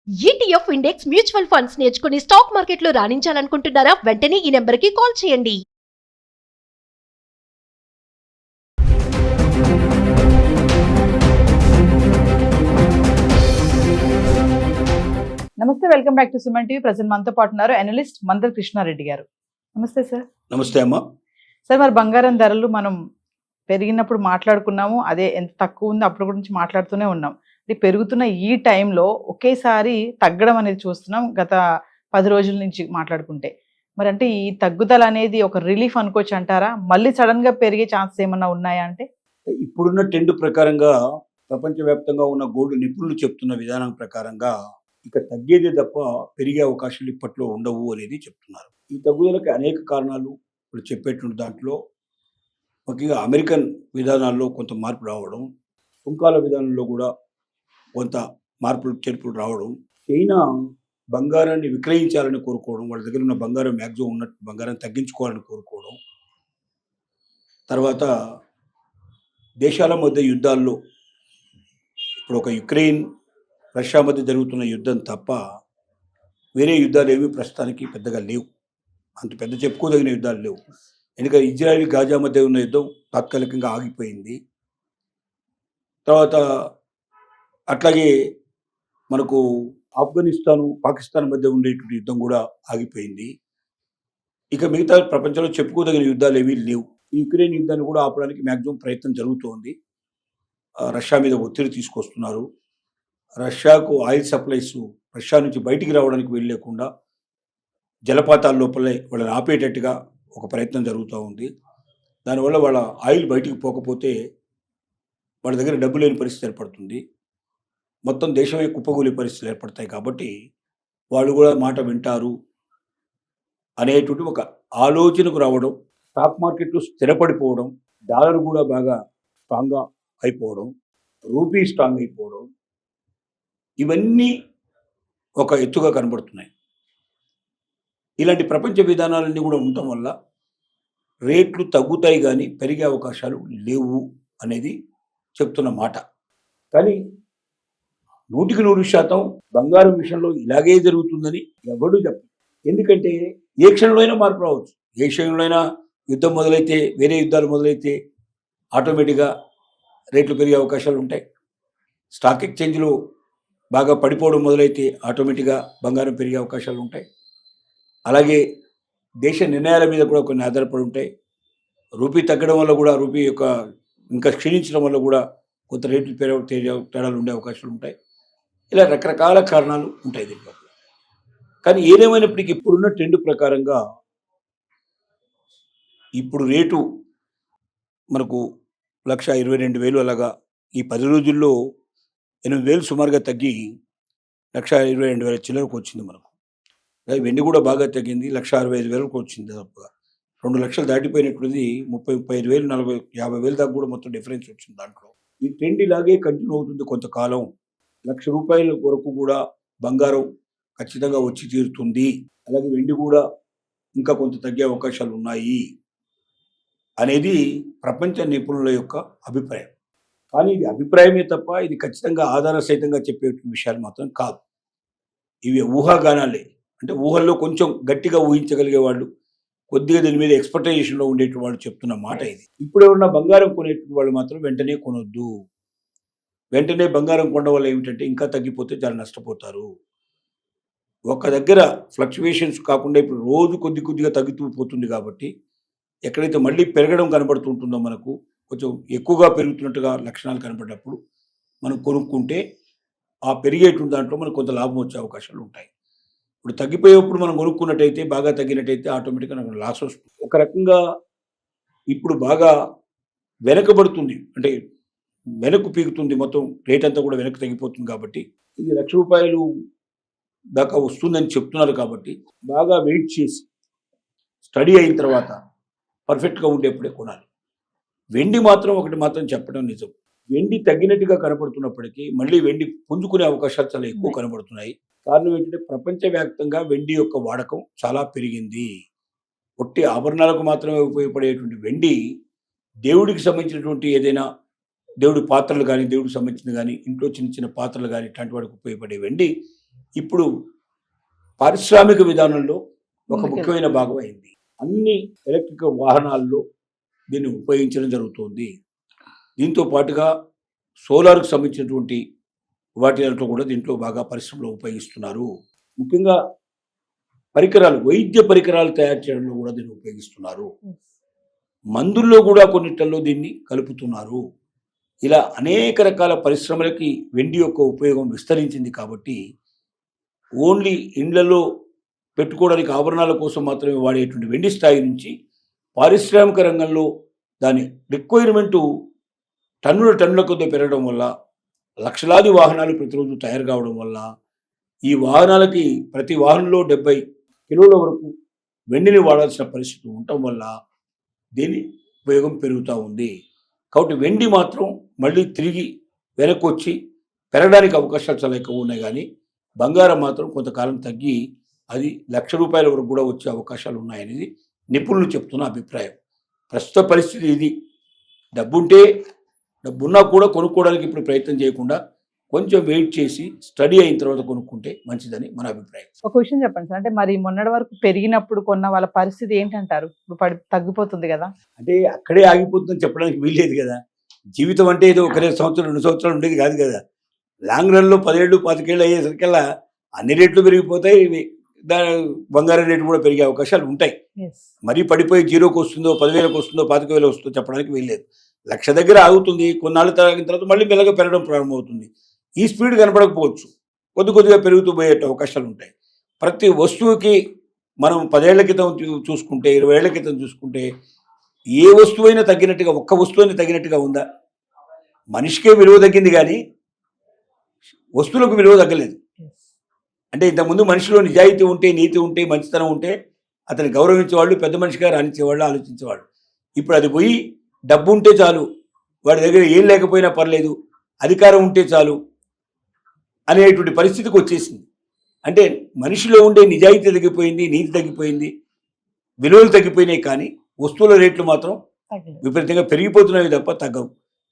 ETF index mutual funds నేర్చుకుని stock మార్కెట్లో రాణించాలనుకుంటున్నారా? వెంటనే ఈ నెంబర్కి కాల్ చేయండి. నమస్తే, welcome back to Suman TV. Present మనతో పాటు ఉన్నారు అనలిస్ట్ మందర్ కృష్ణారెడ్డి గారు. నమస్తే సార్. నమస్తే అమ్మా. సార్, మరి బంగారం ధరలు మనం పెరిగినప్పుడు మాట్లాడుకున్నాము, అదే ఎంత తక్కువ ఉందో అప్పుడు గురించి మాట్లాడుతూనే ఉన్నాం. పెరుగుతున్న ఈ టైంలో ఒకేసారి తగ్గడం అనేది చూస్తున్నాం గత 10 రోజుల నుంచి మాట్లాడుకుంటే. మరి అంటే ఈ తగ్గుదల అనేది ఒక రిలీఫ్ అనుకోవచ్చు అంటారా? మళ్ళీ సడన్ గా పెరిగే ఛాన్సెస్ ఏమన్నా ఉన్నాయా? అంటే ఇప్పుడున్న ట్రెండ్ ప్రకారంగా ప్రపంచవ్యాప్తంగా ఉన్న గోల్డ్ నిపుణులు చెప్తున్న విధానం ప్రకారంగా ఇక తగ్గేదే తప్ప పెరిగే అవకాశాలు ఇప్పట్లో ఉండవు అనేది చెప్తున్నారు. ఈ తగ్గుదలకి అనేక కారణాలు ఇప్పుడు చెప్పేటువంటి దాంట్లో ముఖ్యంగా అమెరికన్ విధానాల్లో కొంత మార్పు రావడం, సుంకాల విధానంలో కూడా కొంత మార్పులు చేర్పులు రావడం, చైనా బంగారాన్ని విక్రయించాలని కోరుకోవడం, వాళ్ళ దగ్గర ఉన్న బంగారం మ్యాక్సిమం ఉన్నట్టు బంగారాన్ని తగ్గించుకోవాలని కోరుకోవడం, తర్వాత దేశాల మధ్య యుద్ధాల్లో ఇప్పుడు ఒక యుక్రెయిన్ రష్యా మధ్య జరుగుతున్న యుద్ధం తప్ప వేరే యుద్ధాలు ఏమీ ప్రస్తుతానికి పెద్దగా లేవు, అంత పెద్ద చెప్పుకోదగిన యుద్ధాలు లేవు. ఎందుకంటే ఇజ్రాయెల్ గాజా మధ్య ఉన్న యుద్ధం తాత్కాలికంగా ఆగిపోయింది. తర్వాత అట్లాగే మనకు ఆఫ్ఘనిస్తాను పాకిస్తాన్ మధ్య ఉండేటువంటి యుద్ధం కూడా ఆగిపోయింది. ఇక మిగతా ప్రపంచంలో చెప్పుకోదగిన యుద్ధాలు ఏమీ లేవు. ఈ యుక్రెయిన్ యుద్ధాన్ని కూడా ఆపడానికి మ్యాక్సిమం ప్రయత్నం జరుగుతోంది. రష్యా మీద ఒత్తిడి తీసుకొస్తున్నారు. రష్యాకు ఆయిల్ సప్లైస్ రష్యా నుంచి బయటికి రావడానికి వెళ్ళలేకుండా జలపాతాల లోపలే వాళ్ళని ఆపేటట్టుగా ఒక ప్రయత్నం జరుగుతూ ఉంది. దానివల్ల వాళ్ళ ఆయిల్ బయటికి పోకపోతే వాళ్ళ దగ్గర డబ్బు లేని పరిస్థితి ఏర్పడుతుంది. మొత్తం దేశమే కుప్పగూలే పరిస్థితులు ఏర్పడతాయి. కాబట్టి వాళ్ళు కూడా మాట వింటారు అనేటువంటి ఒక ఆలోచనకు రావడం, స్టాక్ మార్కెట్లు స్థిరపడిపోవడం, డాలర్ కూడా బాగా స్ట్రాంగ్గా అయిపోవడం, రూపీ స్ట్రాంగ్ అయిపోవడం, ఇవన్నీ ఒక ఎత్తుగా కనబడుతున్నాయి. ఇలాంటి ప్రపంచ విధానాలన్నీ కూడా ఉండటం వల్ల రేట్లు తగ్గుతాయి కానీ పెరిగే అవకాశాలు లేవు అనేది చెప్తున్న మాట. కానీ 100% బంగారం విషయంలో ఇలాగే జరుగుతుందని ఎవడు చెప్పరు. ఎందుకంటే ఏ క్షణంలో అయినా మార్పు రావచ్చు. ఏ క్షణంలో అయినా యుద్ధం మొదలైతే, వేరే యుద్ధాలు మొదలైతే ఆటోమేటిక్గా రేట్లు పెరిగే అవకాశాలు ఉంటాయి. స్టాక్ ఎక్స్చేంజ్లో బాగా పడిపోవడం మొదలైతే ఆటోమేటిక్గా బంగారం పెరిగే అవకాశాలు ఉంటాయి. అలాగే దేశ నిర్ణయాల మీద కూడా కొన్ని ఆధారపడి ఉంటాయి. రూపీ తగ్గడం వల్ల కూడా, రూపీ యొక్క ఇంకా క్షీణించడం వల్ల కూడా కొంత రేట్లు తేడాలు ఉండే అవకాశాలు ఉంటాయి. ఇలా రకరకాల కారణాలు ఉంటాయి దీంట్లో. కానీ ఏదేమైనప్పటికీ ఇప్పుడున్న ట్రెండ్ ప్రకారంగా ఇప్పుడు రేటు మనకు 1,22,000 అలాగా ఈ 10 రోజుల్లో 8,000 సుమారుగా తగ్గి 1,22,000 చిల్లరకు వచ్చింది మనకు. వెండి కూడా బాగా తగ్గింది, 1,65,000 వచ్చింది. దాదాపుగా 2 లక్షలు దాటిపోయినట్టుంది. 30,000, 40,000, 50,000 దాకా కూడా మొత్తం డిఫరెన్స్ వచ్చింది దాంట్లో. ఈ ట్రెండ్ ఇలాగే కంటిన్యూ అవుతుంది కొంతకాలం. ₹1,00,000 వరకు కూడా బంగారం ఖచ్చితంగా వచ్చి తీరుతుంది. అలాగే వెండి కూడా ఇంకా కొంత తగ్గే అవకాశాలు ఉన్నాయి అనేది ప్రపంచ నిపుణుల యొక్క అభిప్రాయం. కానీ ఇది అభిప్రాయమే తప్ప ఇది ఖచ్చితంగా ఆధార సహితంగా చెప్పే విషయాలు మాత్రం కాదు. ఇవి ఊహాగానాలే. అంటే ఊహల్లో కొంచెం గట్టిగా ఊహించగలిగే వాళ్ళు, కొద్దిగా దీని మీద ఎక్స్పెక్టేషన్లో ఉండేటువంటి వాళ్ళు చెప్తున్న మాట ఇది. ఇప్పుడు ఎవరన్నా బంగారం కొనేటువంటి వాళ్ళు మాత్రం వెంటనే కొనొద్దు. వెంటనే బంగారం కొనడం వల్ల ఏమిటంటే ఇంకా తగ్గిపోతే చాలా నష్టపోతారు. ఒక దగ్గర ఫ్లక్చువేషన్స్ కాకుండా ఇప్పుడు రోజు కొద్దిగా తగ్గుతూ పోతుంది. కాబట్టి ఎక్కడైతే మళ్ళీ పెరగడం కనబడుతుంటుందో, మనకు కొంచెం ఎక్కువగా పెరుగుతున్నట్టుగా లక్షణాలు కనబడినప్పుడు మనం కొనుక్కుంటే ఆ పెరిగేటువంటి దాంట్లో మనకు కొంత లాభం వచ్చే అవకాశాలు ఉంటాయి. ఇప్పుడు తగ్గిపోయేప్పుడు మనం కొనుక్కున్నట్టయితే, బాగా తగ్గినట్టయితే ఆటోమేటిక్గా నాకు లాస్ వస్తుంది. ఒక రకంగా ఇప్పుడు బాగా వెనకబడుతుంది, అంటే వెనక్కు పీకుతుంది, మొత్తం రేట్ అంతా కూడా వెనక్కి తగ్గిపోతుంది. కాబట్టి ఇది ₹1,00,000 దాకా వస్తుందని చెప్తున్నారు. కాబట్టి బాగా వెయిట్ చేసి స్టడీ అయిన తర్వాత పర్ఫెక్ట్గా ఉండేప్పుడే కొనాలి. వెండి మాత్రం ఒకటి మాత్రం చెప్పడం నిజం, వెండి తగ్గినట్టుగా కనబడుతున్నప్పటికీ మళ్ళీ వెండి పుంజుకునే అవకాశాలు చాలా ఎక్కువ కనబడుతున్నాయి. కారణం ఏంటంటే ప్రపంచవ్యాప్తంగా వెండి యొక్క వాడకం చాలా పెరిగింది. ఒట్టి ఆభరణాలకు మాత్రమే ఉపయోగపడేటువంటి వెండి, దేవుడికి సంబంధించినటువంటి ఏదైనా దేవుడి పాత్రలు కానీ, దేవుడికి సంబంధించిన కానీ, ఇంట్లో చిన్న చిన్న పాత్రలు కానీ ఇట్లాంటి వాడికి ఉపయోగపడే వెండి ఇప్పుడు పారిశ్రామిక విధానంలో ఒక ముందుకెళ్తుంది. ముఖ్యమైన భాగం అయింది. అన్ని ఎలక్ట్రిక్ వాహనాల్లో దీన్ని ఉపయోగించడం జరుగుతుంది. దీంతో పాటుగా సోలార్కు సంబంధించినటువంటి వాటితో కూడా దీంట్లో బాగా పరిశ్రమలో ఉపయోగిస్తున్నారు. ముఖ్యంగా పరికరాలు, వైద్య పరికరాలు తయారు చేయడంలో కూడా దీన్ని ఉపయోగిస్తున్నారు. మందుల్లో కూడా కొన్నిట్లలో దీన్ని కలుపుతున్నారు. ఇలా అనేక రకాల పరిశ్రమలకి వెండి యొక్క ఉపయోగం విస్తరించింది. కాబట్టి ఓన్లీ ఇండ్లలో పెట్టుకోవడానికి ఆభరణాల కోసం మాత్రమే వాడేటువంటి వెండి స్థాయి నుంచి పారిశ్రామిక రంగంలో దాని రిక్వైర్మెంటు టన్నుల కొద్ది పెరగడం వల్ల, లక్షలాది వాహనాలు ప్రతిరోజు తయారు కావడం వల్ల, ఈ వాహనాలకి ప్రతి వాహనంలో 70 కిలోల వరకు వెండిని వాడాల్సిన పరిస్థితి ఉండటం వల్ల దీని ఉపయోగం పెరుగుతూ ఉంది. కాబట్టి వెండి మాత్రం మళ్ళీ తిరిగి వెనక్కి వచ్చి పెరగడానికి అవకాశాలు చాలా ఎక్కువ ఉన్నాయి. కానీ బంగారం మాత్రం కొంతకాలం తగ్గి అది ₹1,00,000 వరకు కూడా వచ్చే అవకాశాలు ఉన్నాయనేది నిపుణులు చెప్తున్న అభిప్రాయం. ప్రస్తుత పరిస్థితి ఇది. డబ్బున్నా కూడా కొనుక్కోవడానికి ఇప్పుడు ప్రయత్నం చేయకుండా కొంచెం వెయిట్ చేసి స్టడీ అయిన తర్వాత కొనుక్కుంటే మంచిదని మన అభిప్రాయం. ఒక విషయం చెప్పండి సార్, అంటే మరి మొన్నటి వరకు పెరిగినప్పుడు కొన్న వాళ్ళ పరిస్థితి ఏంటంటారు? ఇప్పుడు తగ్గిపోతుంది కదా. అంటే అక్కడే ఆగిపోతుందని చెప్పడానికి వీల్లేదు కదా. జీవితం అంటే ఏదో 1 సంవత్సరం 2 సంవత్సరాలు ఉండేది కాదు కదా. లాంగ్ రన్లో 10 ఏళ్ళు 25 ఏళ్ళు అయ్యేసరికల్లా అన్ని రేట్లు పెరిగిపోతాయి. బంగారం రేటు కూడా పెరిగే అవకాశాలు ఉంటాయి. మరీ పడిపోయి 0కి వస్తుందో 10,000కి వస్తుందో 25,000 వస్తుందో చెప్పడానికి వీల్లేదు. 1,00,000 దగ్గర ఆగుతుంది. కొన్నాళ్ళు తగిన తర్వాత మళ్ళీ మెల్లగా పెరగడం ప్రారంభమవుతుంది. ఈ స్పీడ్ కనపడకపోవచ్చు, కొద్దిగా పెరుగుతూ పోయే అవకాశాలు ఉంటాయి. ప్రతి వస్తువుకి మనం 10 ఏళ్ల క్రితం చూసుకుంటే, 20 ఏళ్ల క్రితం చూసుకుంటే ఏ వస్తువైనా తగ్గినట్టుగా, ఒక్క వస్తువైనా తగ్గినట్టుగా ఉందా? మనిషికే విలువ తగ్గింది కానీ వస్తువులకు విలువ తగ్గలేదు. అంటే ఇంతకుముందు మనిషిలో నిజాయితీ ఉంటే, నీతి ఉంటే, మంచితనం ఉంటే అతన్ని గౌరవించేవాళ్ళు, పెద్ద మనిషిగా రాణించేవాళ్ళు, ఆలోచించేవాళ్ళు. ఇప్పుడు అది పోయి డబ్బు ఉంటే చాలు, వాడి దగ్గర ఏం లేకపోయినా పర్లేదు, అధికారం ఉంటే చాలు అనేటువంటి పరిస్థితికి వచ్చేసింది. అంటే మనిషిలో ఉండే నిజాయితీ తగ్గిపోయింది, నీతి తగ్గిపోయింది, విలువలు తగ్గిపోయినాయి. కానీ వస్తువుల రేట్లు మాత్రం విపరీతంగా పెరిగిపోతున్నవి తప్ప తగ్గవు.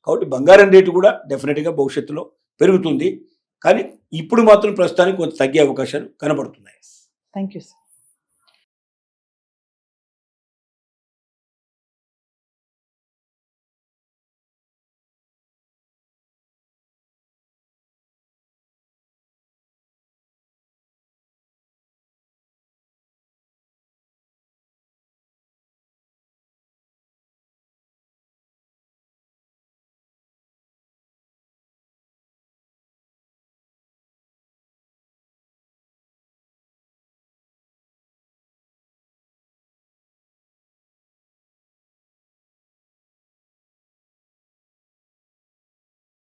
కాబట్టి బంగారం రేటు కూడా డెఫినెట్గా భవిష్యత్తులో పెరుగుతుంది. కానీ ఇప్పుడు మాత్రం ప్రస్తుతానికి కొంత తగ్గే అవకాశాలు కనబడుతున్నాయి. Thank you sir.